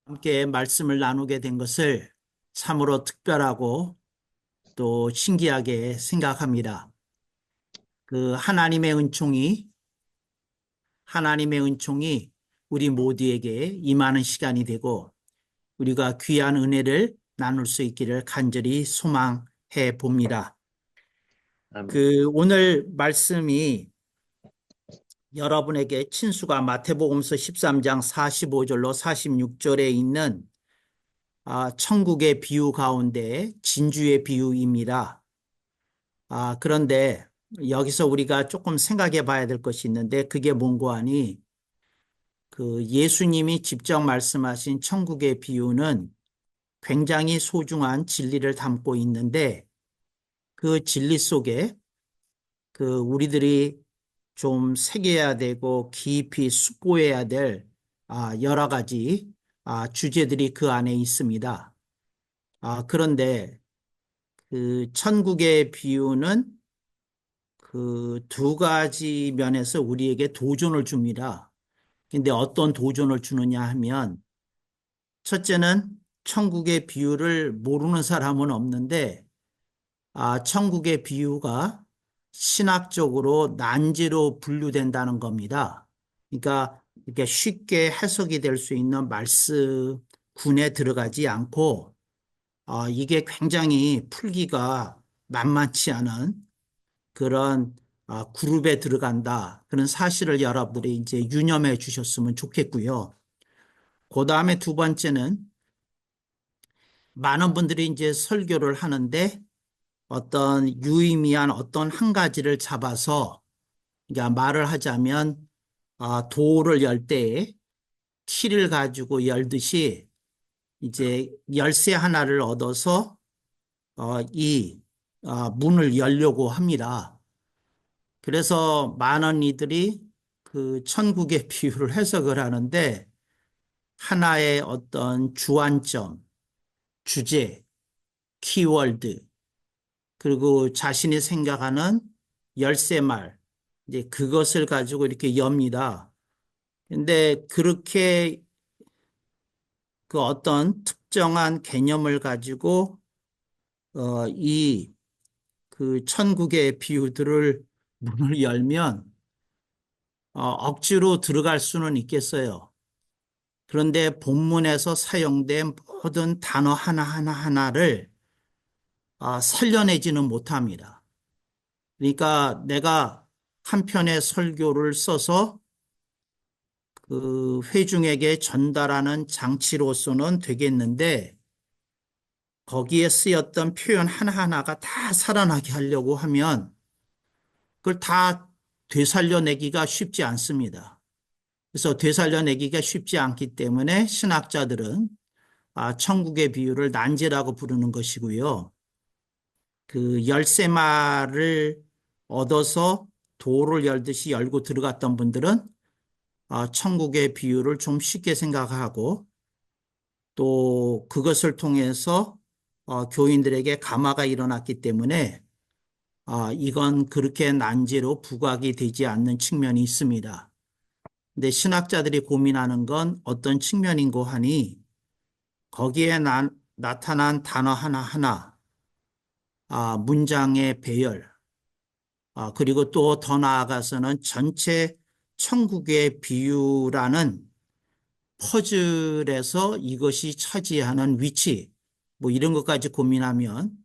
함께 말씀을 나누게 된 것을 참으로 특별하고 또 신기하게 생각합니다. 그 하나님의 은총이 우리 모두에게 임하는 시간이 되고 우리가 귀한 은혜를 나눌 수 있기를 간절히 소망해 봅니다. 아멘. 오늘 말씀이 여러분에게 친수가 마태복음서 13장 45절로 46절에 있는 천국의 비유 가운데 진주의 비유입니다. 그런데 여기서 우리가 조금 생각해 봐야 될 것이 있는데 그게 뭔고 하니 그 예수님이 직접 말씀하신 천국의 비유는 굉장히 소중한 진리를 담고 있는데 그 진리 속에 우리들이 좀 새겨야 되고 깊이 숙고해야 될 여러 가지 주제들이 그 안에 있습니다. 그런데 그 천국의 비유는 그 두 가지 면에서 우리에게 도전을 줍니다. 근데 어떤 도전을 주느냐 하면 첫째는 천국의 비유를 모르는 사람은 없는데 천국의 비유가 신학적으로 난제로 분류된다는 겁니다. 그러니까 이렇게 쉽게 해석이 될 수 있는 말씀군에 들어가지 않고 이게 굉장히 풀기가 만만치 않은 그런 그룹에 들어간다. 그런 사실을 여러분들이 이제 유념해 주셨으면 좋겠고요. 그 다음에 두 번째는 많은 분들이 이제 설교를 하는데 어떤 유의미한 어떤 한 가지를 잡아서 그러니까 말을 하자면 도를 열 때에 키를 가지고 열듯이 이제 열쇠 하나를 얻어서 이 문을 열려고 합니다. 그래서 많은 이들이 그 천국의 비유를 해석을 하는데 하나의 어떤 주안점, 주제, 키워드, 그리고 자신이 생각하는 열쇠말, 이제 그것을 가지고 이렇게 엽니다. 근데 그렇게 그 어떤 특정한 개념을 가지고 이 그 천국의 비유들을 문을 열면 억지로 들어갈 수는 있겠어요. 그런데 본문에서 사용된 모든 단어 하나하나를 살려내지는 못합니다. 그러니까 내가 한 편의 설교를 써서 그 회중에게 전달하는 장치로서는 되겠는데 거기에 쓰였던 표현 하나하나가 다 살아나게 하려고 하면 그걸 다 되살려내기가 쉽지 않습니다. 그래서 되살려내기가 쉽지 않기 때문에 신학자들은 천국의 비유를 난제라고 부르는 것이고요. 그 열쇠말을 얻어서 도를 열듯이 열고 들어갔던 분들은 천국의 비유를 좀 쉽게 생각하고 또 그것을 통해서 교인들에게 감화가 일어났기 때문에 이건 그렇게 난제로 부각이 되지 않는 측면이 있습니다. 근데 신학자들이 고민하는 건 어떤 측면인고 하니 거기에 나타난 단어 하나하나, 문장의 배열, 그리고 또 더 나아가서는 전체 천국의 비유라는 퍼즐에서 이것이 차지하는 위치, 뭐 이런 것까지 고민하면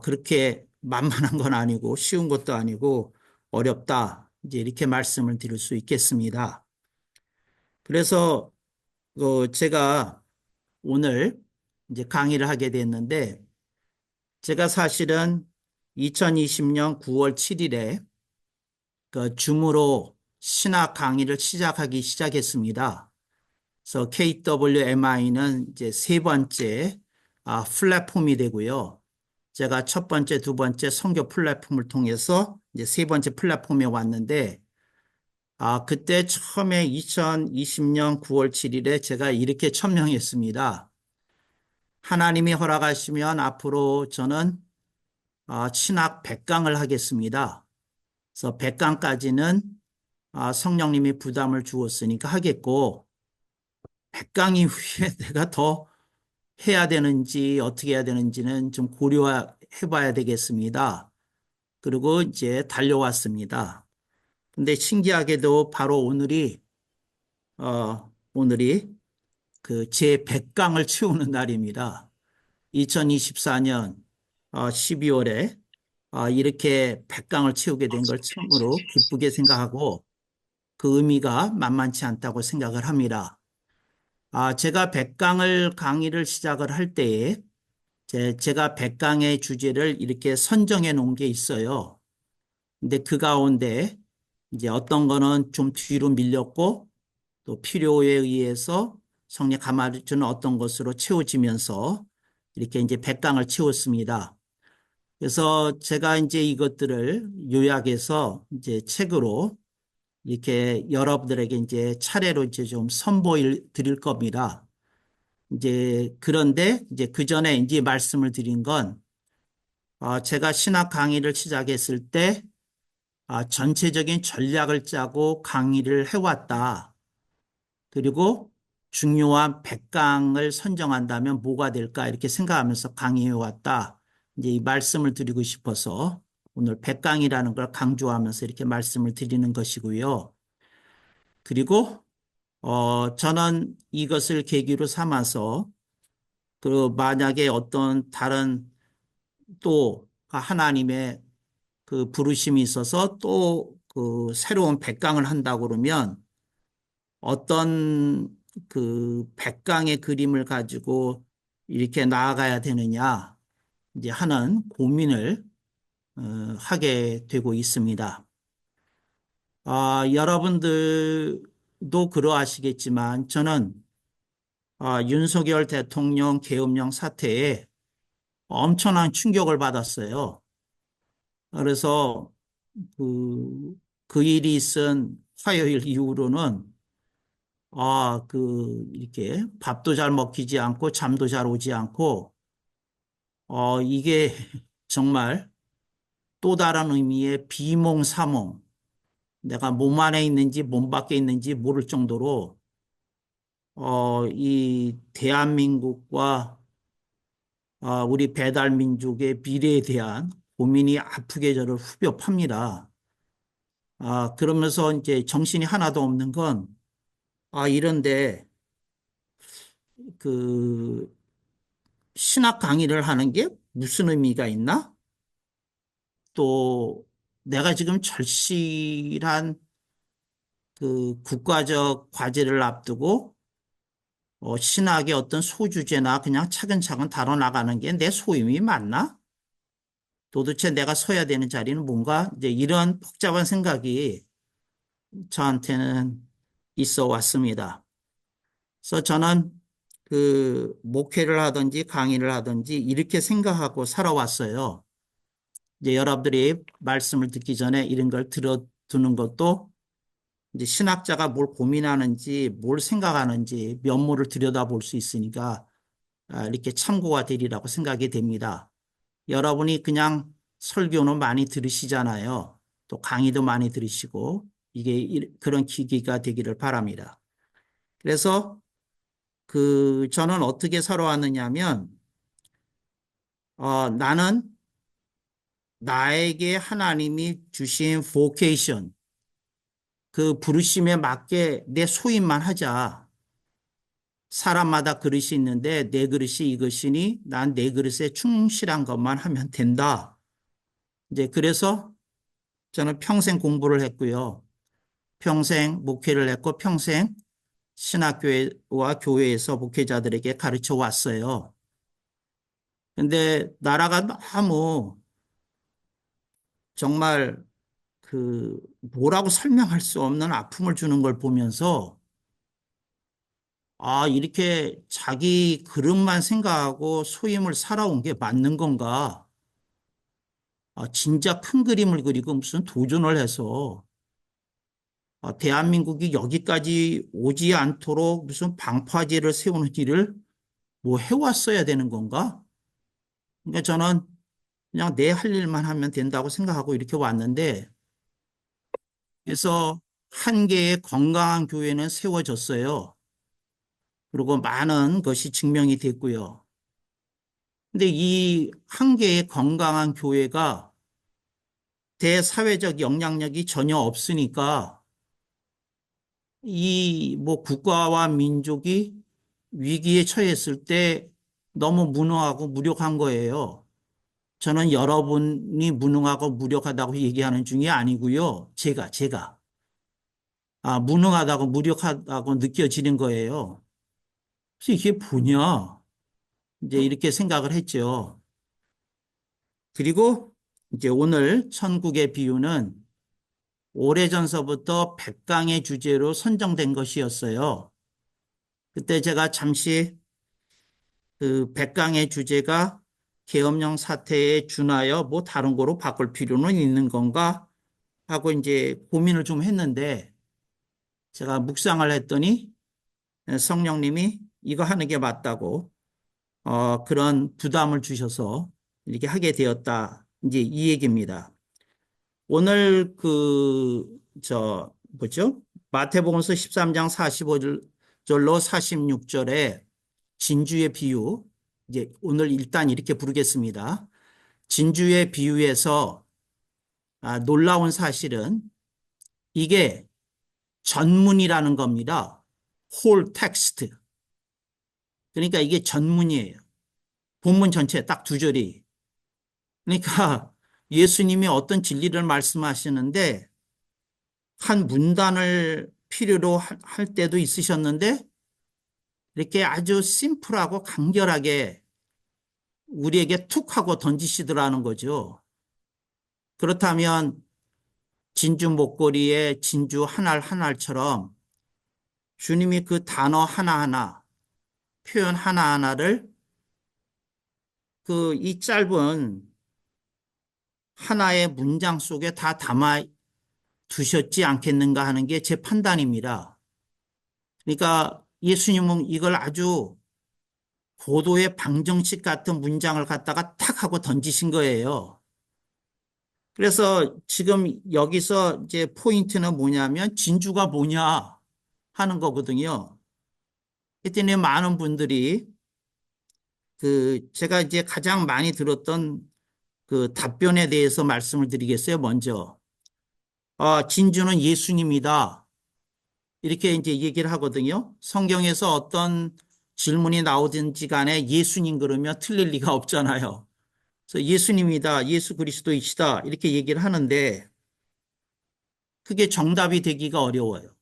그렇게 만만한 건 아니고 쉬운 것도 아니고 어렵다. 이제 이렇게 말씀을 드릴 수 있겠습니다. 그래서 제가 오늘 이제 강의를 하게 됐는데 제가 사실은 2020년 9월 7일에 그 줌으로 신학 강의를 시작했습니다. 그래서 KWMI는 이제 세 번째 플랫폼이 되고요. 제가 첫 번째, 두 번째 선교 플랫폼을 통해서 이제 세 번째 플랫폼에 왔는데 그때 처음에 2020년 9월 7일에 제가 이렇게 천명했습니다. 하나님이 허락하시면 앞으로 저는 신학 100강을 하겠습니다. 그래서 100강까지는 성령님이 부담을 주었으니까 하겠고 100강 이후에 내가 더 해야 되는지 어떻게 해야 되는지는 좀 고려해 봐야 되겠습니다. 그리고 이제 달려왔습니다. 근데 신기하게도 바로 오늘이 그 제 100강을 채우는 날입니다. 2024년 12월에 이렇게 100강을 채우게 된 걸 참으로 기쁘게 생각하고 그 의미가 만만치 않다고 생각을 합니다. 제가 100강을 강의를 시작을 할 때에 제가 100강의 주제를 이렇게 선정해 놓은 게 있어요. 근데 그 가운데 이제 어떤 거는 좀 뒤로 밀렸고 또 필요에 의해서 성령 감화주는 어떤 것으로 채워지면서 이렇게 이제 100강을 채웠습니다. 그래서 제가 이제 이것들을 요약해서 이제 책으로 이렇게 여러분들에게 이제 차례로 이제 좀 선보일 드릴 겁니다. 이제 그런데 이제 그 전에 이제 말씀을 드린 건 제가 신학 강의를 시작했을 때 전체적인 전략을 짜고 강의를 해왔다. 그리고 중요한 100강을 선정한다면 뭐가 될까 이렇게 생각하면서 강의해왔다. 이제 이 말씀을 드리고 싶어서 오늘 100강이라는 걸 강조하면서 이렇게 말씀을 드리는 것이고요. 그리고 저는 이것을 계기로 삼아서 그 만약에 어떤 다른 또 하나님의 그 부르심이 있어서 또 그 새로운 100강을 한다고 그러면 어떤 그 100강의 그림을 가지고 이렇게 나아가야 되느냐 이제 하는 고민을 하게 되고 있습니다. 여러분들도 그러하시겠지만 저는 윤석열 대통령 계엄령 사태에 엄청난 충격을 받았어요. 그래서 그 일이 있은 화요일 이후로는 이렇게 밥도 잘 먹히지 않고 잠도 잘 오지 않고 이게 정말 또 다른 의미의 비몽사몽, 내가 몸 안에 있는지 몸 밖에 있는지 모를 정도로 이 대한민국과 우리 배달민족의 미래에 대한 고민이 아프게 저를 후벼 팝니다. 그러면서 이제 정신이 하나도 없는 건, 이런데 그 신학 강의를 하는 게 무슨 의미가 있나? 또 내가 지금 절실한 그 국가적 과제를 앞두고 신학의 어떤 소주제나 그냥 차근차근 다뤄나가는 게 내 소임이 맞나? 도대체 내가 서야 되는 자리는 뭔가? 이제 이런 복잡한 생각이 저한테는 있어 왔습니다. 그래서 저는 그 목회를 하든지 강의를 하든지 이렇게 생각하고 살아왔어요. 이제 여러분들이 말씀을 듣기 전에 이런 걸 들어두는 것도 이제 신학자가 뭘 고민하는지 뭘 생각하는지 면모를 들여다볼 수 있으니까 이렇게 참고가 되리라고 생각이 됩니다. 여러분이 그냥 설교는 많이 들으시잖아요. 또 강의도 많이 들으시고 이게 그런 기기가 되기를 바랍니다. 그래서 저는 어떻게 살아왔느냐면 나는 나에게 하나님이 주신 vocation 그 부르심에 맞게 내 소임만 하자. 사람마다 그릇이 있는데 내 그릇이 이것이니 난 내 그릇에 충실한 것만 하면 된다. 이제 그래서 저는 평생 공부를 했고요. 평생 목회를 했고 평생 신학교와 교회에서 목회자들에게 가르쳐 왔어요. 근데 나라가 너무 정말 뭐라고 설명할 수 없는 아픔을 주는 걸 보면서 이렇게 자기 그릇만 생각하고 소임을 살아온 게 맞는 건가? 진짜 큰 그림을 그리고 무슨 도전을 해서 대한민국이 여기까지 오지 않도록 무슨 방파제를 세우는 일을 뭐 해왔어야 되는 건가? 그러니까 저는 그냥 내 할 일만 하면 된다고 생각하고 이렇게 왔는데 그래서 한 개의 건강한 교회는 세워졌어요. 그리고 많은 것이 증명이 됐고요. 근데 이 한 개의 건강한 교회가 대사회적 영향력이 전혀 없으니까 이 뭐 국가와 민족이 위기에 처했을 때 너무 무능하고 무력한 거예요. 저는 여러분이 무능하고 무력하다고 얘기하는 중이 아니고요. 제가 무능하다고 무력하다고 느껴지는 거예요. 그래서 이게 뭐냐? 이제 이렇게 생각을 했죠. 그리고 이제 오늘 천국의 비유는 오래전서부터 백강의 주제로 선정된 것이었어요. 그때 제가 잠시 그 백강의 주제가 계엄령 사태에 준하여 뭐 다른 거로 바꿀 필요는 있는 건가 하고 이제 고민을 좀 했는데 제가 묵상을 했더니 성령님이 이거 하는 게 맞다고 그런 부담을 주셔서 이렇게 하게 되었다. 이제 이 얘기입니다. 오늘 뭐죠? 마태복음서 13장 45절로 46절에 진주의 비유, 이제 오늘 일단 이렇게 부르겠습니다. 진주의 비유에서 놀라운 사실은 이게 전문이라는 겁니다. 홀 텍스트. 그러니까 이게 전문이에요. 본문 전체 딱 두 절이. 그러니까 예수님이 어떤 진리를 말씀하시는데 한 문단을 필요로 할 때도 있으셨는데 이렇게 아주 심플하고 간결하게 우리에게 툭 하고 던지시더라는 거죠. 그렇다면 진주 목걸이의 진주 한 알 한 알처럼 주님이 그 단어 하나하나, 표현 하나하나를 그 이 짧은 하나의 문장 속에 다 담아 두셨지 않겠는가 하는 게 제 판단입니다. 그러니까 예수님은 이걸 아주 고도의 방정식 같은 문장을 갖다가 탁 하고 던지신 거예요. 그래서 지금 여기서 이제 포인트는 뭐냐면 진주가 뭐냐 하는 거거든요. 그랬더니 많은 분들이 제가 이제 가장 많이 들었던 그 답변에 대해서 말씀을 드리겠어요. 먼저. 진주는 예수님이다. 이렇게 이제 얘기를 하거든요. 성경에서 어떤 질문이 나오든지 간에 예수님 그러면 틀릴 리가 없잖아요. 그래서 예수님이다, 예수 그리스도이시다 이렇게 얘기를 하는데 그게 정답이 되기가 어려워요.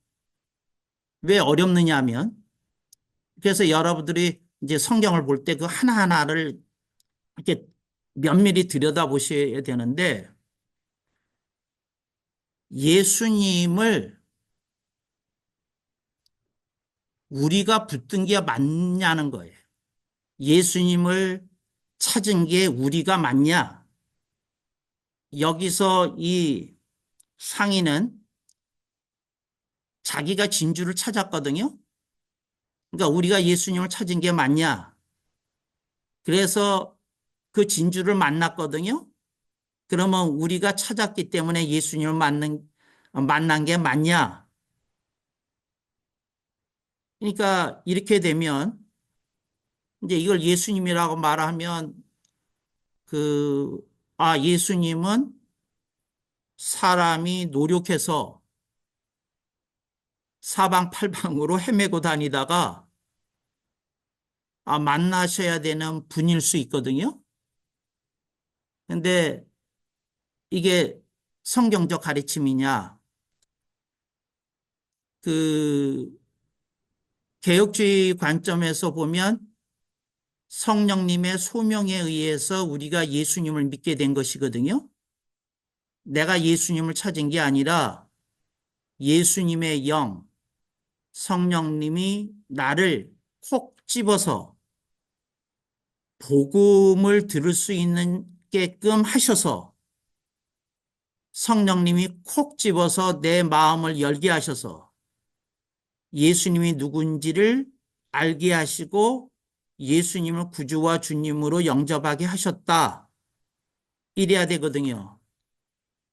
왜 어렵느냐 하면 그래서 여러분들이 이제 성경을 볼 때 그 하나하나를 이렇게 면밀히 들여다보셔야 되는데 예수님을 우리가 붙든 게 맞냐는 거예요. 예수님을 찾은 게 우리가 맞냐? 여기서 이 상인은 자기가 진주를 찾았거든요. 그러니까 우리가 예수님을 찾은 게 맞냐? 그래서 그 진주를 만났거든요. 그러면 우리가 찾았기 때문에 예수님을 만난 게 맞냐? 그러니까 이렇게 되면 이제 이걸 예수님이라고 말하면 예수님은 사람이 노력해서 사방팔방으로 헤매고 다니다가 만나셔야 되는 분일 수 있거든요. 근데 이게 성경적 가르침이냐? 그 개혁주의 관점에서 보면 성령님의 소명에 의해서 우리가 예수님을 믿게 된 것이거든요. 내가 예수님을 찾은 게 아니라 예수님의 영, 성령님이 나를 콕 집어서 복음을 들을 수 있게끔 하셔서 성령님이 콕 집어서 내 마음을 열게 하셔서 예수님이 누군지를 알게 하시고 예수님을 구주와 주님으로 영접하게 하셨다. 이래야 되거든요.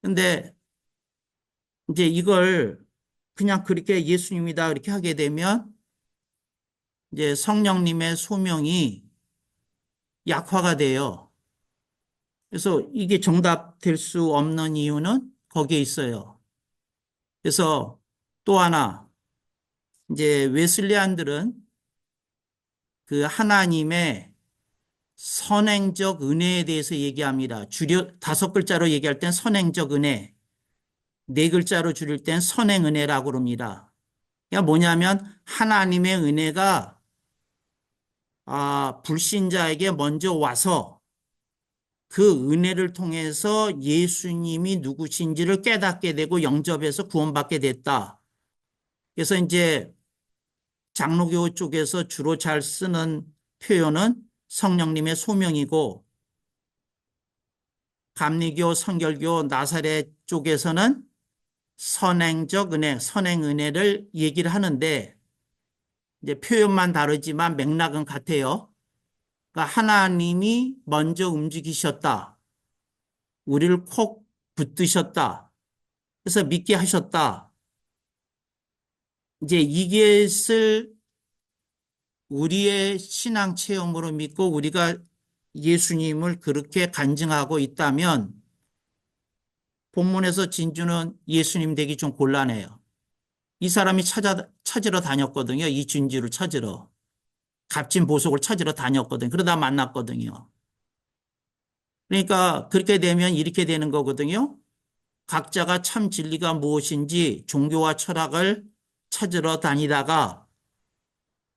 근데 이제 이걸 그냥 그렇게 예수님이다 이렇게 하게 되면 이제 성령님의 소명이 약화가 돼요. 그래서 이게 정답될 수 없는 이유는 거기에 있어요. 그래서 또 하나, 이제 웨슬리안들은 그 하나님의 선행적 은혜에 대해서 얘기합니다. 다섯 글자로 얘기할 땐 선행적 은혜, 네 글자로 줄일 땐 선행 은혜라고 그럽니다. 그러니까 뭐냐면 하나님의 은혜가 불신자에게 먼저 와서 그 은혜를 통해서 예수님이 누구신지를 깨닫게 되고 영접해서 구원받게 됐다. 그래서 이제 장로교 쪽에서 주로 잘 쓰는 표현은 성령님의 소명이고, 감리교, 성결교, 나사렛 쪽에서는 선행적 은혜, 선행 은혜를 얘기를 하는데, 이제 표현만 다르지만 맥락은 같아요. 그러니까 하나님이 먼저 움직이셨다. 우리를 콕 붙드셨다. 그래서 믿게 하셨다. 이제 이것을 우리의 신앙 체험으로 믿고 우리가 예수님을 그렇게 간증하고 있다면 본문에서 진주는 예수님 되기 좀 곤란해요. 이 사람이 찾으러 다녔거든요. 이 진주를 찾으러. 값진 보석을 찾으러 다녔거든요. 그러다 만났거든요. 그러니까 그렇게 되면 이렇게 되는 거거든요. 각자가 참 진리가 무엇인지 종교와 철학을 찾으러 다니다가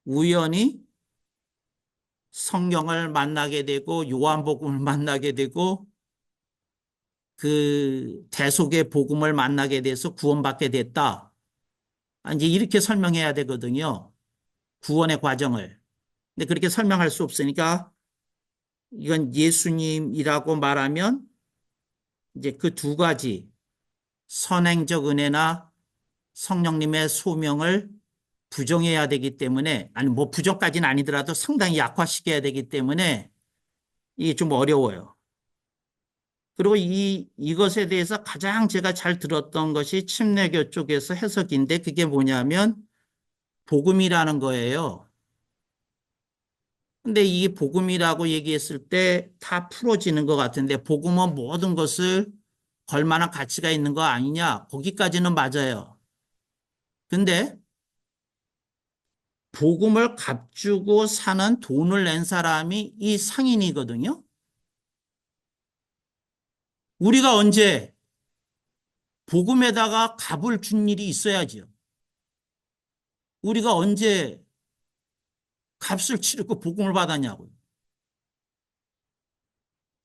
우연히 성경을 만나게 되고 요한복음을 만나게 되고 그 대속의 복음을 만나게 돼서 구원받게 됐다. 이제 이렇게 설명해야 되거든요. 구원의 과정을. 근데 그렇게 설명할 수 없으니까 이건 예수님이라고 말하면 이제 그 두 가지 선행적 은혜나 성령님의 소명을 부정해야 되기 때문에, 아니 뭐 부정까지는 아니더라도 상당히 약화시켜야 되기 때문에 이게 좀 어려워요. 그리고 이것에 대해서 가장 제가 잘 들었던 것이 침례교 쪽에서 해석인데, 그게 뭐냐면 복음이라는 거예요. 근데 이 복음이라고 얘기했을 때 다 풀어지는 것 같은데, 복음은 모든 것을 걸 만한 가치가 있는 거 아니냐? 거기까지는 맞아요. 근데 복음을 값주고 사는 돈을 낸 사람이 이 상인이거든요. 우리가 언제 복음에다가 값을 준 일이 있어야지요. 우리가 언제 값을 치르고 복음을 받았냐고요.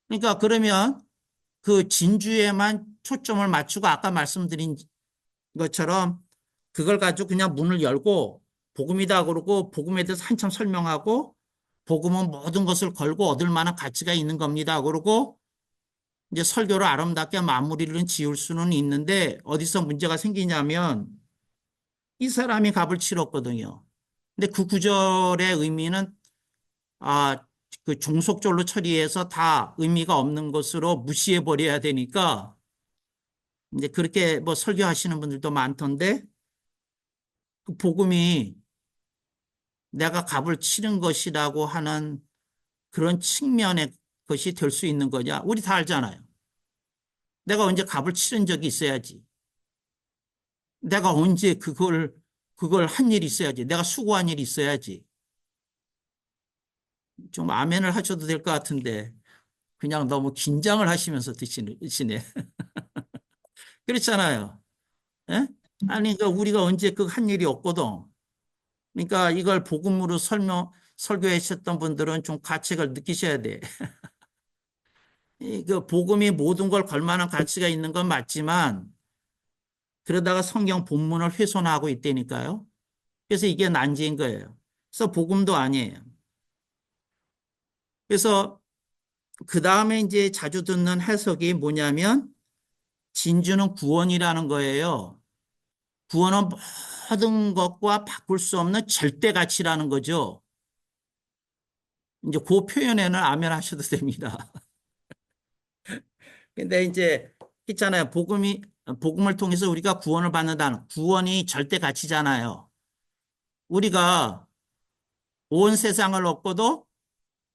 그러니까 그러면 그 진주에만 초점을 맞추고 아까 말씀드린 것처럼 그걸 가지고 그냥 문을 열고 복음이다 그러고 복음에 대해서 한참 설명하고 복음은 모든 것을 걸고 얻을 만한 가치가 있는 겁니다 그러고 이제 설교를 아름답게 마무리를 지을 수는 있는데, 어디서 문제가 생기냐면 이 사람이 값을 치렀거든요. 근데 그 구절의 의미는 아, 그 종속절로 처리해서 다 의미가 없는 것으로 무시해 버려야 되니까 이제 그렇게 뭐 설교하시는 분들도 많던데, 그 복음이 내가 값을 치른 것이라고 하는 그런 측면의 것이 될 수 있는 거냐? 우리 다 알잖아요. 내가 언제 값을 치른 적이 있어야지. 내가 언제 그걸 한 일이 있어야지. 내가 수고한 일이 있어야지. 좀 아멘을 하셔도 될 것 같은데 그냥 너무 긴장을 하시면서 드시네. 그렇잖아요. 예? 아니, 그러니까 우리가 언제 그 한 일이 없거든. 그러니까 이걸 복음으로 설교하셨던 분들은 좀 가책을 느끼셔야 돼. 그 복음이 모든 걸 걸 만한 가치가 있는 건 맞지만 그러다가 성경 본문을 훼손하고 있다니까요. 그래서 이게 난제인 거예요. 그래서 복음도 아니에요. 그래서 그 다음에 이제 자주 듣는 해석이 뭐냐면 진주는 구원이라는 거예요. 구원은 모든 것과 바꿀 수 없는 절대 가치라는 거죠. 이제 그 표현에는 아멘 하셔도 됩니다. 근데 이제 있잖아요. 복음을 통해서 우리가 구원을 받는다는 구원이 절대 가치잖아요. 우리가 온 세상을 얻고도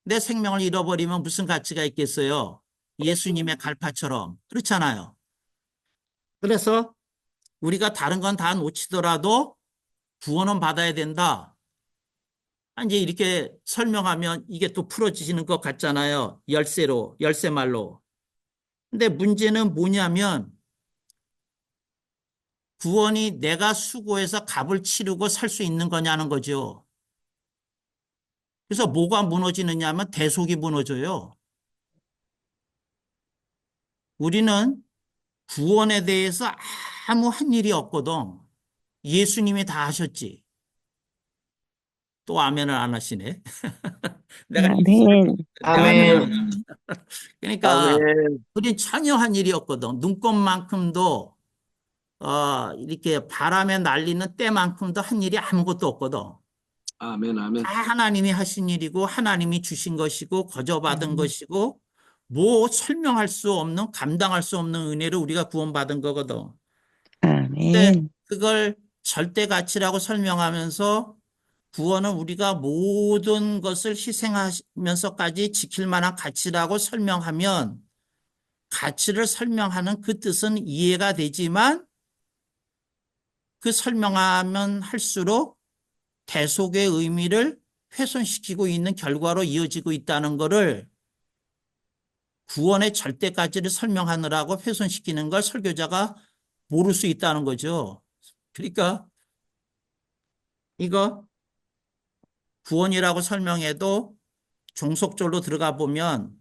내 생명을 잃어버리면 무슨 가치가 있겠어요? 예수님의 갈파처럼. 그렇잖아요. 그래서 우리가 다른 건 다 놓치더라도 구원은 받아야 된다. 이제 이렇게 설명하면 이게 또 풀어지시는 것 같잖아요. 열쇠말로. 근데 문제는 뭐냐면 구원이 내가 수고해서 값을 치르고 살 수 있는 거냐는 거죠. 그래서 뭐가 무너지느냐 하면 대속이 무너져요. 우리는 구원에 대해서 아무 한 일이 없거든. 예수님이 다 하셨지. 또 아멘을 안 하시네. 내가 아멘. 내가 아멘. 그러니까 아멘. 우린 전혀 한 일이 없거든. 눈꽃만큼도 이렇게 바람에 날리는 때만큼도 한 일이 아무것도 없거든. 아멘, 아멘. 다 하나님이 하신 일이고 하나님이 주신 것이고 거저받은 아멘. 것이고 뭐 설명할 수 없는 감당할 수 없는 은혜를 우리가 구원받은 거거든. 근데 아멘. 그걸 절대 가치라고 설명하면서 구원은 우리가 모든 것을 희생하면서까지 지킬 만한 가치라고 설명하면 가치를 설명하는 그 뜻은 이해가 되지만 그 설명하면 할수록 대속의 의미를 훼손시키고 있는 결과로 이어지고 있다는 것을 구원의 절대가치를 설명하느라고 훼손시키는 걸 설교자가 모를 수 있다는 거죠. 그러니까 이거 구원이라고 설명해도 종속절로 들어가 보면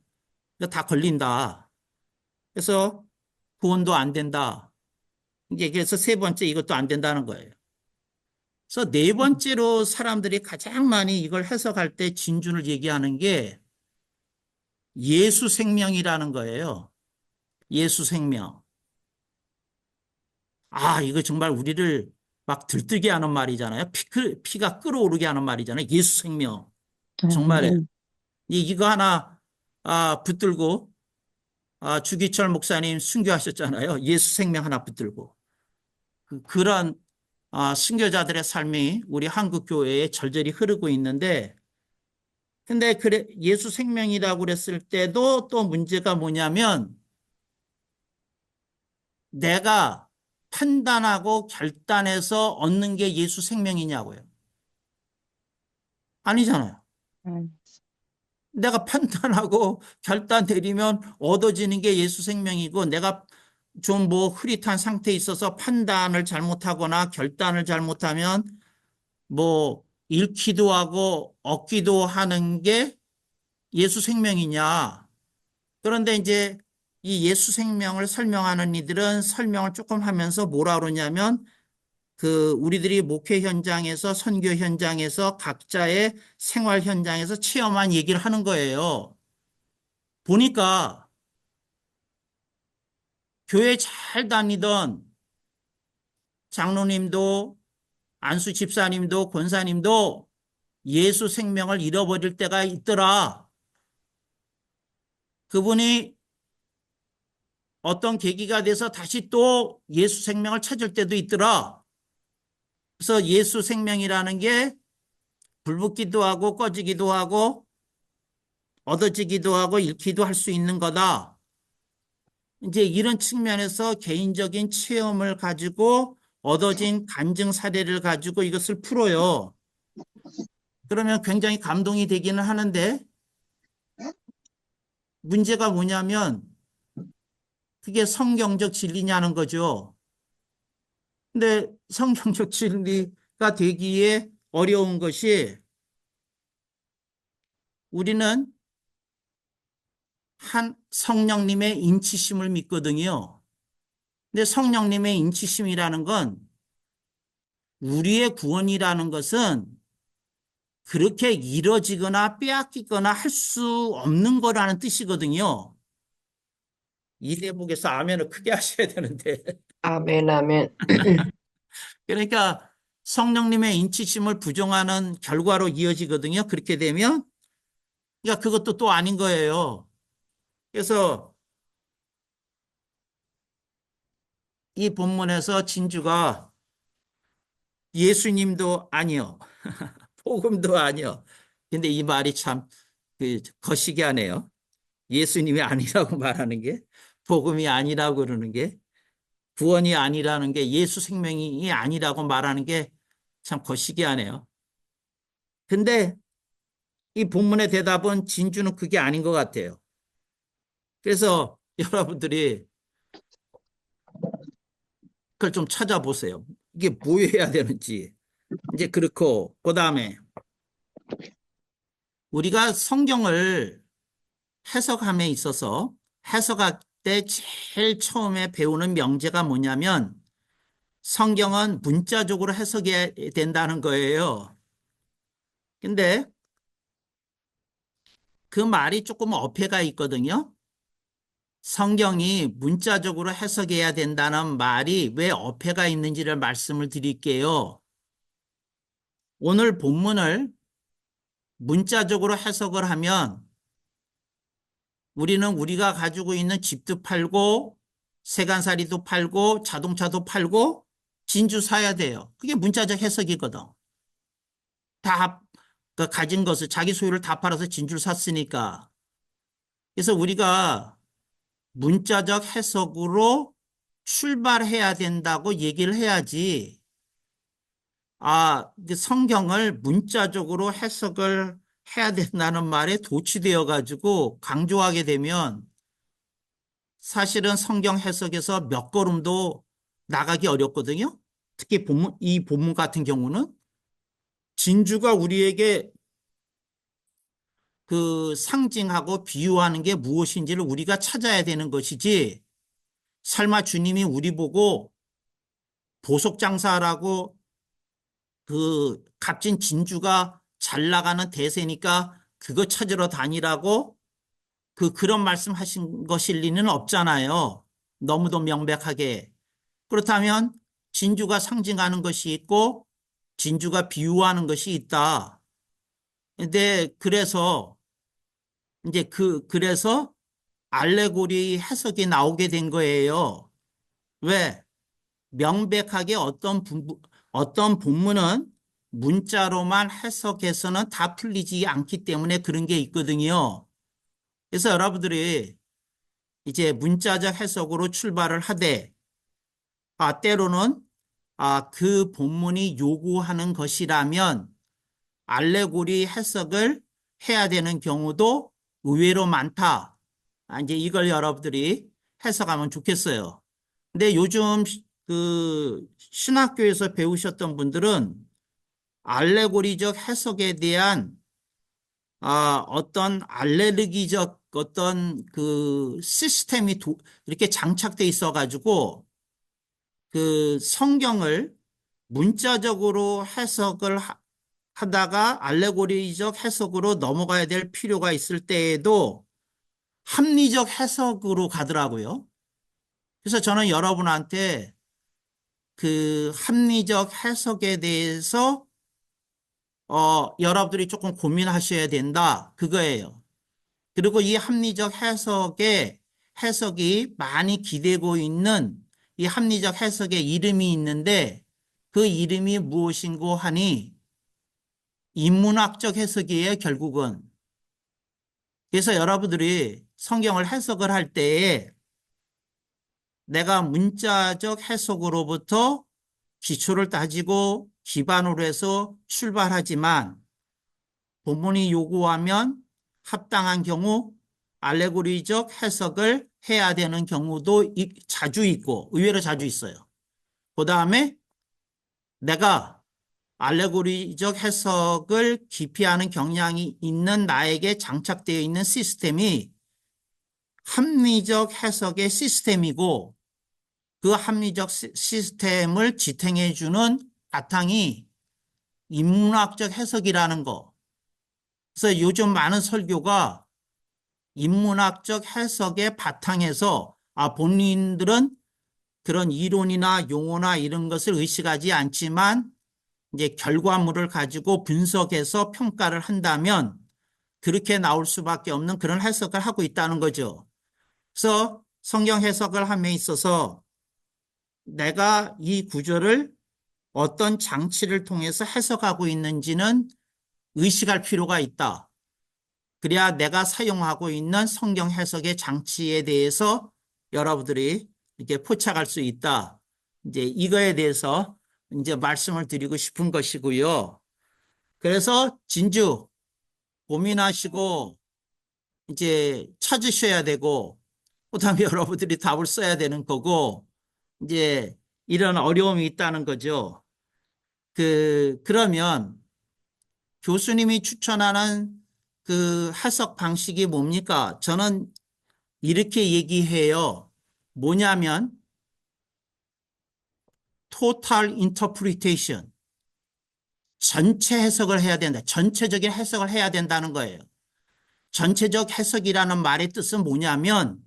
이거 다 걸린다. 그래서 구원도 안 된다. 이제 그래서 세 번째 이것도 안 된다는 거예요. 그래서 네 번째로 사람들이 가장 많이 이걸 해석할 때 진준을 얘기하는 게 예수 생명이라는 거예요. 예수 생명. 이거 정말 우리를 막 들뜨게 하는 말이잖아요. 피가 끓어오르게 하는 말이잖아요. 예수 생명. 정말에. 아멘. 이거 하나, 붙들고, 주기철 목사님 순교하셨잖아요. 예수 생명 하나 붙들고. 그런, 순교자들의 삶이 우리 한국 교회에 절절히 흐르고 있는데, 근데 그래, 예수 생명이라고 그랬을 때도 또 문제가 뭐냐면, 내가 판단하고 결단해서 얻는 게 예수 생명이냐고요. 아니잖아요. 아멘. 내가 판단하고 결단 내리면 얻어지는 게 예수 생명이고 내가 좀 뭐 흐릿한 상태에 있어서 판단을 잘못하거나 결단을 잘못하면 뭐 잃기도 하고 얻기도 하는 게 예수 생명이냐. 그런데 이제 이 예수 생명을 설명하는 이들은 설명을 조금 하면서 뭐라 그러냐면 우리들이 목회 현장에서 선교 현장에서 각자의 생활 현장에서 체험한 얘기를 하는 거예요. 보니까 교회 잘 다니던 장로님도 안수 집사님도 권사님도 예수 생명을 잃어버릴 때가 있더라. 그분이 어떤 계기가 돼서 다시 또 예수 생명을 찾을 때도 있더라. 그래서 예수 생명이라는 게 불붙기도 하고 꺼지기도 하고 얻어지기도 하고 잃기도 할 수 있는 거다. 이제 이런 측면에서 개인적인 체험을 가지고 얻어진 간증 사례를 가지고 이것을 풀어요. 그러면 굉장히 감동이 되기는 하는데 문제가 뭐냐면 그게 성경적 진리냐는 거죠. 근데 성경적 진리가 되기에 어려운 것이 우리는 한 성령님의 인치심을 믿거든요. 근데 성령님의 인치심이라는 건 우리의 구원이라는 것은 그렇게 이뤄지거나 빼앗기거나 할 수 없는 거라는 뜻이거든요. 이 대목에서 아멘을 크게 하셔야 되는데. 아멘. 아멘. 그러니까 성령님의 인치심을 부정하는 결과로 이어지거든요. 그렇게 되면. 그러니까 그것도 또 아닌 거예요. 그래서 이 본문에서 진주가 예수님도 아니요. 복음도 아니요. 근데 이 말이 참 거시기하네요. 예수님이 아니라고 말하는 게, 복음이 아니라고 그러는 게, 구원이 아니라는 게, 예수 생명이 아니라고 말하는 게 참 거시기하네요. 근데 이 본문의 대답은 진주는 그게 아닌 것 같아요. 그래서 여러분들이 그걸 좀 찾아보세요. 이게 뭐 해야 되는지. 이제 그렇고, 그 다음에 우리가 성경을 해석함에 있어서 해석할 때 제일 처음에 배우는 명제가 뭐냐면 성경은 문자적으로 해석해야 된다는 거예요. 근데 그 말이 조금 어폐가 있거든요. 성경이 문자적으로 해석해야 된다는 말이 왜 어폐가 있는지를 말씀을 드릴게요. 오늘 본문을 문자적으로 해석을 하면 우리는 우리가 가지고 있는 집도 팔고 세간살이도 팔고 자동차도 팔고 진주 사야 돼요. 그게 문자적 해석이거든. 다 그 가진 것을 자기 소유를 다 팔아서 진주를 샀으니까. 그래서 우리가 문자적 해석으로 출발해야 된다고 얘기를 해야지. 성경을 문자적으로 해석을 해야 된다는 말에 도취되어 가지고 강조하게 되면 사실은 성경 해석에서 몇 걸음도 나가기 어렵거든요. 특히 이 본문 같은 경우는 진주가 우리에게 그 상징하고 비유하는 게 무엇인지를 우리가 찾아야 되는 것이지, 설마 주님이 우리 보고 보석 장사라고 그 값진 진주가 잘 나가는 대세니까 그거 찾으러 다니라고 그런 말씀 하신 것일 리는 없잖아요. 너무도 명백하게. 그렇다면 진주가 상징하는 것이 있고 진주가 비유하는 것이 있다. 근데 그래서 이제 그래서 알레고리 해석이 나오게 된 거예요. 왜? 명백하게 어떤 본문은 문자로만 해석해서는 다 풀리지 않기 때문에 그런 게 있거든요. 그래서 여러분들이 이제 문자적 해석으로 출발을 하되, 때로는 그 본문이 요구하는 것이라면 알레고리 해석을 해야 되는 경우도 의외로 많다. 이제 이걸 여러분들이 해석하면 좋겠어요. 근데 요즘 그 신학교에서 배우셨던 분들은 알레고리적 해석에 대한 어떤 알레르기적 어떤 그 시스템이 이렇게 장착돼 있어 가지고 그 성경을 문자적으로 해석을 하다가 알레고리적 해석으로 넘어가야 될 필요가 있을 때에도 합리적 해석으로 가더라고요. 그래서 저는 여러분한테 그 합리적 해석에 대해서 여러분들이 조금 고민하셔야 된다. 그거예요. 그리고 이 합리적 해석이 많이 기대고 있는 이 합리적 해석의 이름이 있는데 그 이름이 무엇인고 하니 인문학적 해석이에요, 결국은. 그래서 여러분들이 성경을 해석을 할 때에 내가 문자적 해석으로부터 기초를 따지고 기반으로 해서 출발하지만 본문이 요구하면 합당한 경우 알레고리적 해석을 해야 되는 경우도 자주 있고 의외로 자주 있어요. 그 다음에 내가 알레고리적 해석을 기피하는 경향이 있는 나에게 장착되어 있는 시스템이 합리적 해석의 시스템이고 그 합리적 시스템을 지탱해 주는 바탕이 인문학적 해석이라는 거. 그래서 요즘 많은 설교가 인문학적 해석의 바탕에서 본인들은 그런 이론이나 용어나 이런 것을 의식하지 않지만 이제 결과물을 가지고 분석해서 평가를 한다면 그렇게 나올 수밖에 없는 그런 해석을 하고 있다는 거죠. 그래서 성경 해석을 함에 있어서 내가 이 구절을 어떤 장치를 통해서 해석하고 있는지는 의식할 필요가 있다. 그래야 내가 사용하고 있는 성경 해석의 장치에 대해서 여러분들이 이렇게 포착할 수 있다. 이제 이거에 대해서 이제 말씀을 드리고 싶은 것이고요. 그래서 진주 고민하시고 이제 찾으셔야 되고, 그다음에 여러분들이 답을 써야 되는 거고, 이제 이런 어려움이 있다는 거죠. 그러면 교수님이 추천하는 그 해석 방식이 뭡니까? 저는 이렇게 얘기해요. 뭐냐면 total interpretation. 전체 해석을 해야 된다. 전체적인 해석을 해야 된다는 거예요. 전체적 해석이라는 말의 뜻은 뭐냐면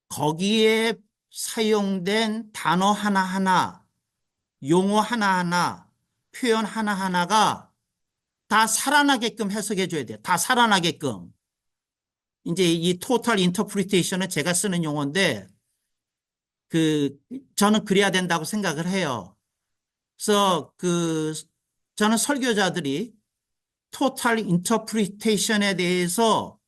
거기에 사용된 단어 하나하나, 용어 하나하나, 표현 하나하나가 다 살아나게끔 해석해 줘야 돼요. 다 살아나게끔. 이제 이 토탈 인터프리테이션은 제가 쓰는 용어인데 저는 그래야 된다고 생각을 해요. 그래서 저는 설교자들이 토탈 인터프리테이션에 대해서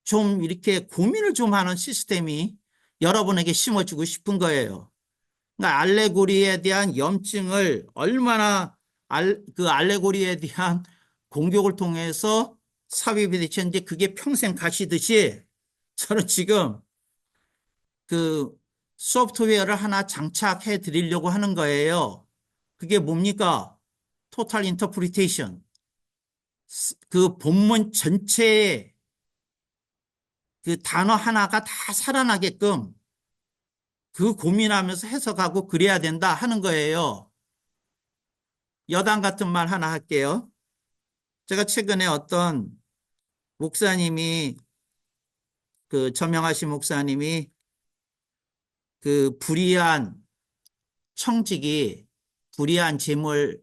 좀 이렇게 고민을 좀 하는 시스템이 여러분에게 심어주고 싶은 거예요. 그러니까 알레고리에 대한 염증을 얼마나 그 알레고리에 대한 공격을 통해서 삽입이 되셨는지 그게 평생 가시듯이 저는 지금 그 소프트웨어를 하나 장착해 드리려고 하는 거예요. 그게 뭡니까? 토탈 인터프리테이션. 그 본문 전체에 그 단어 하나가 다 살아나게끔 그 고민하면서 해석하고 그래야 된다 하는 거예요. 여담 같은 말 하나 할게요. 제가 최근에 어떤 목사님이 그 저명하신 목사님이 그 불의한 청직이 불의한 재물을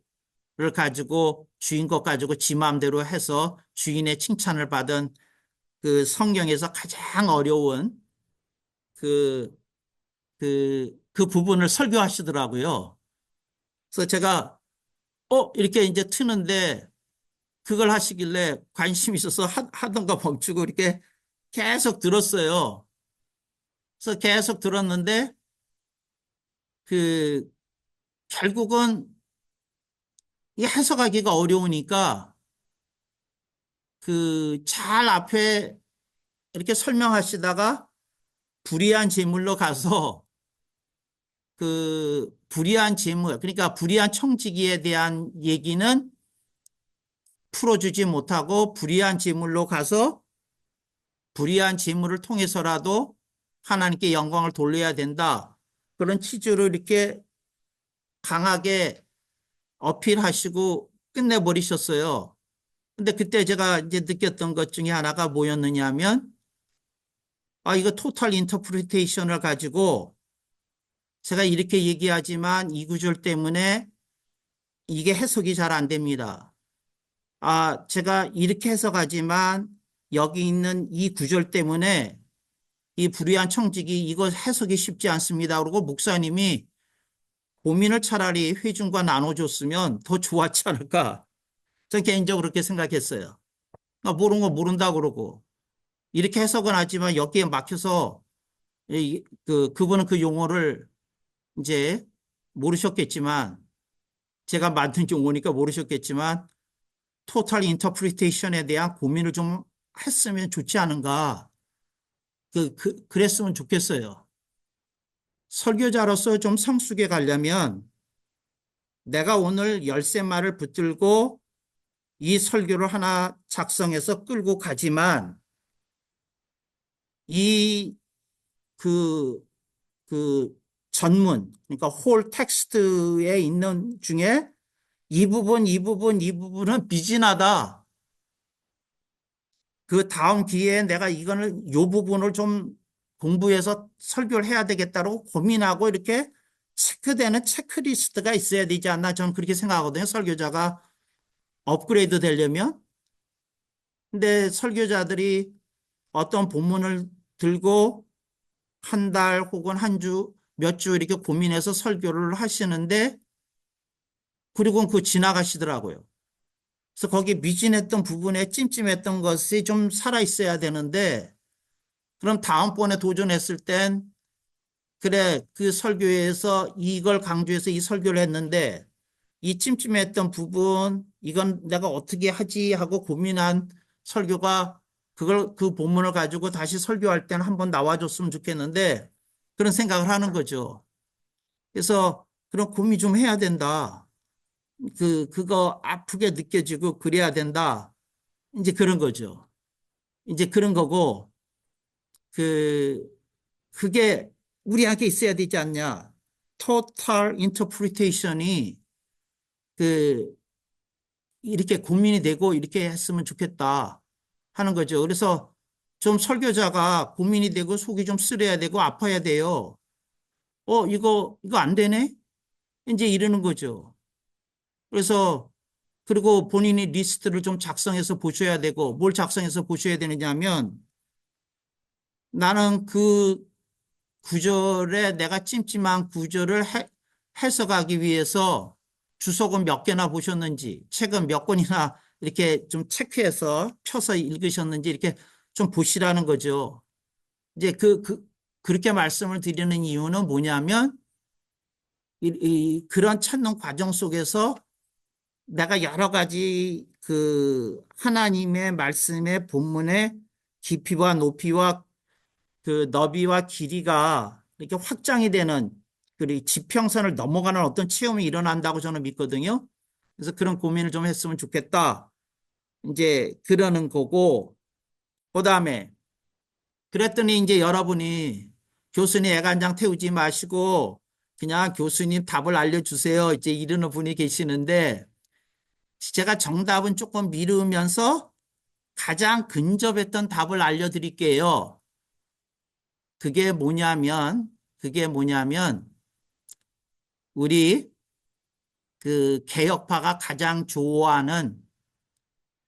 가지고 주인 것 가지고 지 마음대로 해서 주인의 칭찬을 받은 그 성경에서 가장 어려운 그 부분을 설교하시더라고요. 그래서 제가 이렇게 이제 트는데 그걸 하시길래 관심이 있어서 하던가 멈추고 이렇게 계속 들었어요. 그래서 계속 들었는데 그 결국은 이 해석하기가 어려우니까 그 잘 앞에 이렇게 설명하시다가 불의한 제물로 가서 그 불의한 제물, 그러니까 불의한 청지기에 대한 얘기는 풀어주지 못하고 불의한 제물로 가서 불의한 제물을 통해서라도 하나님께 영광을 돌려야 된다. 그런 취지로 이렇게 강하게 어필하시고 끝내버리셨어요. 근데 그때 제가 이제 느꼈던 것 중에 하나가 뭐였느냐 하면, 이거 토탈 인터프리테이션을 가지고 제가 이렇게 얘기하지만 이 구절 때문에 이게 해석이 잘 안 됩니다. 제가 이렇게 해석하지만 여기 있는 이 구절 때문에 이 불의한 청직이 이거 해석이 쉽지 않습니다. 그러고 목사님이 고민을 차라리 회중과 나눠줬으면 더 좋았지 않을까. 전 개인적으로 그렇게 생각했어요. 모르는 거 모른다 그러고 이렇게 해석은 하지만 여기에 막혀서 그분은 그 용어를 이제 모르셨겠지만 제가 만든 용어니까 모르셨겠지만 토탈 인터프리테이션에 대한 고민을 좀 했으면 좋지 않은가. 그랬으면 좋겠어요. 설교자로서 좀 성숙해 가려면 내가 오늘 열쇠 말을 붙들고 이 설교를 하나 작성해서 끌고 가지만 이 그, 그 전문, 그러니까 홀 텍스트에 있는 중에 이 부분은 비진하다. 그 다음 기회에 내가 이거는 요 부분을 좀 공부해서 설교를 해야 되겠다고 고민하고 이렇게 체크되는 체크리스트가 있어야 되지 않나 저는 그렇게 생각하거든요. 설교자가 업그레이드 되려면. 근데 설교자들이 어떤 본문을 들고 한 달 혹은 한 주, 몇 주 이렇게 고민해서 설교를 하시는데 그리고 그 지나가시더라고요. 그래서 거기 미진했던 부분에 찜찜했던 것이 좀 살아 있어야 되는데, 그럼 다음번에 도전했을 땐 그래, 그 설교에서 이걸 강조해서 이 설교를 했는데 이 찜찜했던 부분, 이건 내가 어떻게 하지 하고 고민한 설교가 그걸, 그 본문을 가지고 다시 설교할 때는 한번 나와줬으면 좋겠는데 그런 생각을 하는 거죠. 그래서 그런 고민 좀 해야 된다. 그거 아프게 느껴지고 그래야 된다. 이제 그런 거죠. 이제 그런 거고, 그, 그게 우리한테 있어야 되지 않냐. total interpretation이 그 이렇게 고민이 되고 이렇게 했으면 좋겠다 하는 거죠. 그래서 좀 설교자가 고민이 되고 속이 좀 쓰려야 되고 아파야 돼요. 이거 안 되네? 이제 이러는 거죠. 그래서 그리고 본인이 리스트를 좀 작성해서 보셔야 되고 뭘 작성해서 보셔야 되느냐 하면 나는 그 구절에 내가 찜찜한 구절을 해석하기 위해서 주석은 몇 개나 보셨는지, 책은 몇 권이나 이렇게 좀 체크해서 펴서 읽으셨는지 이렇게 좀 보시라는 거죠. 이제 그렇게 말씀을 드리는 이유는 뭐냐면, 그런 찾는 과정 속에서 내가 여러 가지 그 하나님의 말씀의 본문의 깊이와 높이와 그 너비와 길이가 이렇게 확장이 되는 그 지평선을 넘어가는 어떤 체험이 일어난다고 저는 믿거든요. 그래서 그런 고민을 좀 했으면 좋겠다. 이제 그러는 거고, 그다음에 그랬더니 이제 여러분이 교수님 애간장 태우지 마시고 그냥 교수님 답을 알려주세요. 이제 이러는 분이 계시는데 제가 정답은 조금 미루면서 가장 근접했던 답을 알려드릴게요. 그게 뭐냐면 우리 그 개혁파가 가장 좋아하는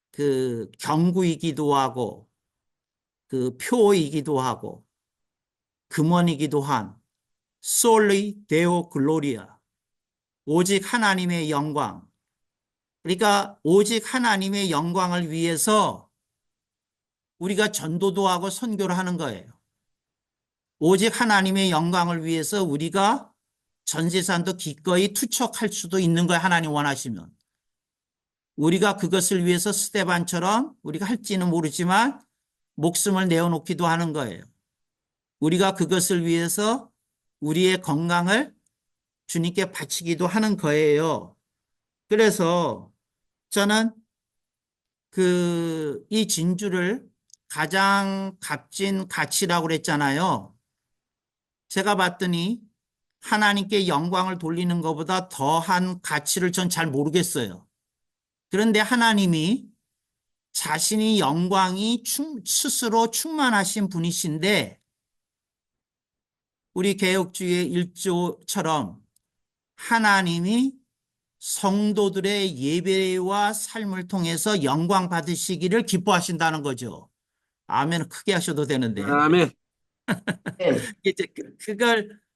그 경구이기도 하고 그 표이기도 하고 금원이기도 한 솔리 데오 글로리아, 오직 하나님의 영광. 그러니까 오직 하나님의 영광을 위해서 우리가 전도도 하고 선교를 하는 거예요. 오직 하나님의 영광을 위해서 우리가 전 재산도 기꺼이 투척할 수도 있는 거예요. 하나님 원하시면. 우리가 그것을 위해서 스데반처럼 우리가 할지는 모르지만 목숨을 내어놓기도 하는 거예요. 우리가 그것을 위해서 우리의 건강을 주님께 바치기도 하는 거예요. 그래서 저는 이 진주를 가장 값진 가치라고 그랬잖아요. 제가 봤더니 하나님께 영광을 돌리는 것보다 더한 가치를 전 잘 모르겠어요. 그런데 하나님이 자신이 영광이 스스로 충만하신 분이신데 우리 개혁주의 1조처럼 하나님이 성도들의 예배와 삶을 통해서 영광 받으시기를 기뻐하신다는 거죠. 아멘 크게 하셔도 되는데. 아멘. 이제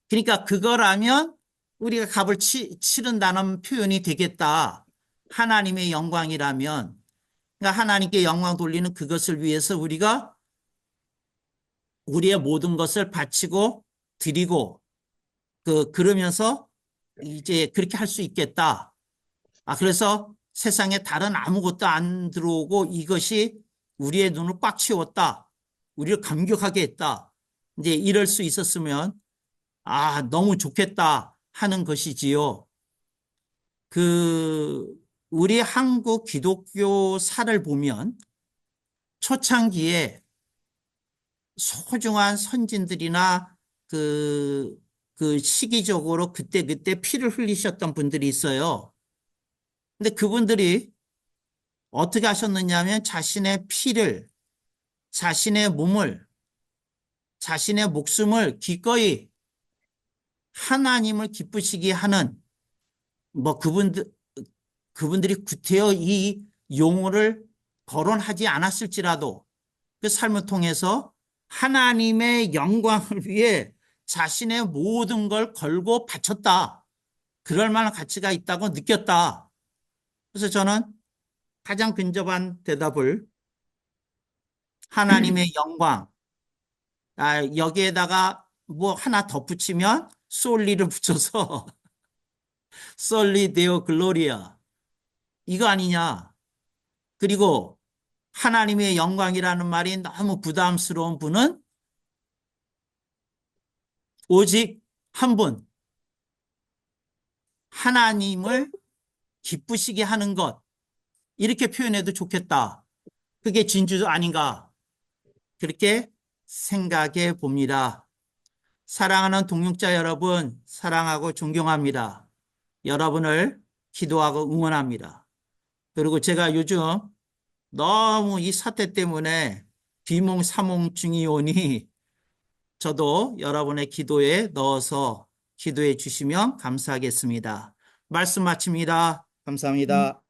그러니까 그거라면 우리가 값을 치른다는 표현이 되겠다. 하나님의 영광이라면. 그러니까 하나님께 영광 돌리는 그것을 위해서 우리가 우리의 모든 것을 바치고 드리고 그러면서 이제 그렇게 할 수 있겠다. 그래서 세상에 다른 아무것도 안 들어오고 이것이 우리의 눈을 꽉 채웠다. 우리를 감격하게 했다. 이제 이럴 수 있었으면 너무 좋겠다 하는 것이지요. 우리 한국 기독교사를 보면 초창기에 소중한 선진들이나 그 시기적으로 그때 피를 흘리셨던 분들이 있어요. 근데 그분들이 어떻게 하셨느냐 하면 자신의 피를, 자신의 몸을, 자신의 목숨을 기꺼이 하나님을 기쁘시게 하는 뭐 그분들이 구태여 이 용어를 거론하지 않았을지라도 그 삶을 통해서 하나님의 영광을 위해 자신의 모든 걸 걸고 바쳤다. 그럴 만한 가치가 있다고 느꼈다. 그래서 저는 가장 근접한 대답을 하나님의 영광, 여기에다가 뭐 하나 덧붙이면 솔리를 붙여서 솔리 데오 글로리아 이거 아니냐. 그리고 하나님의 영광이라는 말이 너무 부담스러운 분은 오직 한 분, 하나님을 기쁘시게 하는 것. 이렇게 표현해도 좋겠다. 그게 진주 아닌가. 그렇게 생각해 봅니다. 사랑하는 동역자 여러분, 사랑하고 존경합니다. 여러분을 기도하고 응원합니다. 그리고 제가 요즘 너무 이 사태 때문에 비몽사몽증이 오니 저도 여러분의 기도에 넣어서 기도해 주시면 감사하겠습니다. 말씀 마칩니다. 감사합니다.